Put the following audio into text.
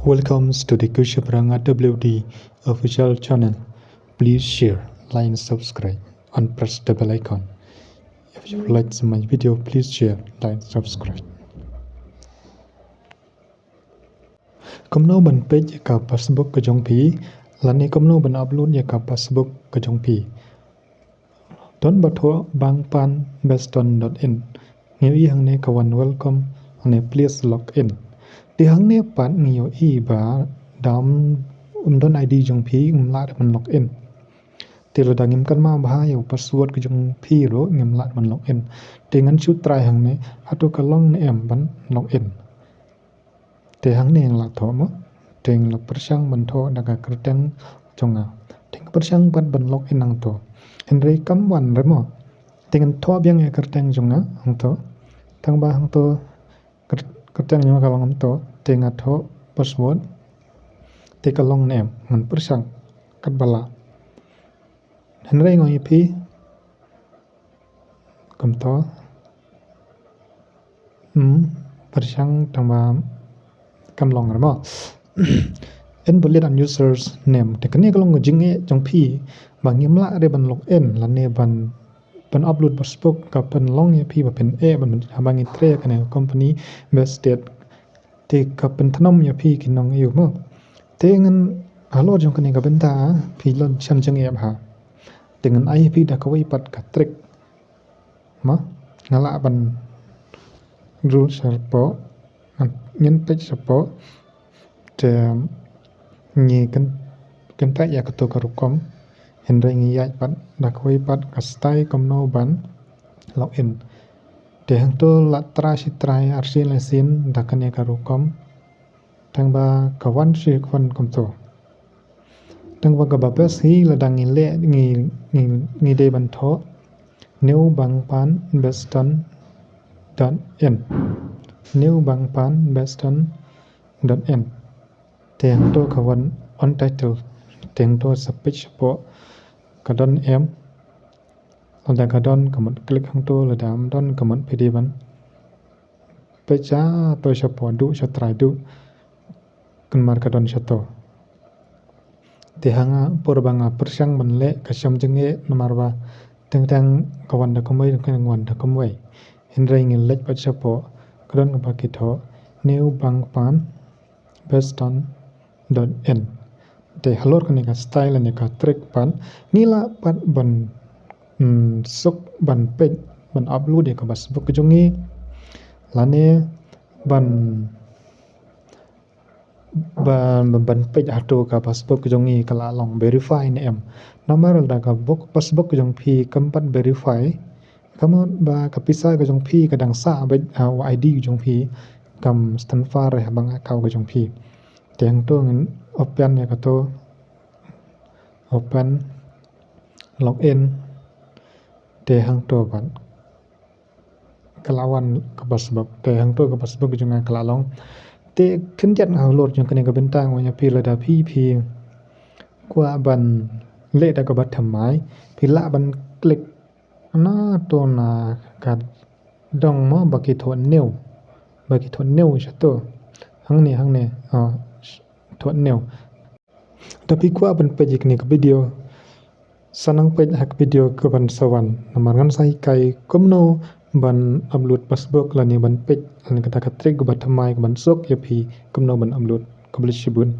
Welcome to the Kushapranga WD official channel. Please share, like and subscribe and press the bell icon. If you like my video, please share, like and subscribe. Komno ban page ka Facebook ka jong pi, lani komno ban upload ya ka Facebook ka jong pi. Don batho bang pan beston.in. Ngiu I hang ne kawan welcome, hang ne please log in. Di hang ne pat ngiu I ba dam don ID jong pi lat man log in. Ti lo dangim kan ma ba yo password ka jong pi ro ngim lat man log in. Dengan shoot try hang ne atau kalong ne em ban log in. Te hang ne la tho mo teng la persang ban tho daga kerteng jonga. Teng persang ban log in nang to. Henry kam wan remo. Dengan tho biang ya kerteng jonga hang to. Tang ba hang to kerteng jonga kalong hang to tenga tho password te kalong ne ngan persang kat bala. Henry ngoi pi kam to persang tang ba kam long remo. En bullet an users name te kani kalong jinge jong pi bang yimla re ban log in la ne ban upload Facebook ka ban long ye pi ba pen ban bang tre kana company bested te ka pen thanom ye pi kinong yu mo te ngan halo jong kani ka benta pi lon cham jang ye ha dengan IP da ka wai pat ka trick ma ngala ban rule serpo nyen page serpo te ni kan ta ya ka to ka rukom henry ngi ya pat da ka wai pat ka stay komno ban login te hang to la tra si try arsin lesin da kan ya ka rukom tang ba ka wan si kwan kom to tang ba ka ba bes hi la dang le ngi de ban tho new bang pan beston .in new bang pan beston.in te hang to ka wan on title te hang to sa page po ka don em da ka don ka mot click hang to la dam don ka mot pd ban page to sa po du sa try du kan mar ka don sa to te hanga por banga persang ban le ka sam jenge namar ba teng kawan da komai kan wan da komai henry ngil lek pa sa po ka don ka ki tho new bang pan beston.in te halor kan ka style ne ka trick pan nila pat ban sok ban page ban upload ka Facebook jongi lane ban page ato ka Facebook jongi kala long verify ne em namar da ka Facebook jong phi kampat verify kamot ba kapisa ka jong phi kadang sa ba ID jong phi kam stanfar re bang akaw ka jong phi teng to ngin open ya ka to open login te hang to ban kalawan ka Facebook te hang to ka Facebook jong kala long te kinjat ha lor jong kane ka bentang wa ya pi la da pi kwa ban le da ka bat thamai pi la ban click na to na ka dong mo ba ki thon new sa to hang ne thon new tapi kwa ban page ni ka video sanang page hak video ka ban sawan namangan sai kai komno ban upload Facebook la ni ban page an ka ta ka trick ba thamai ban sok ya pi komno ban upload ka bli shibun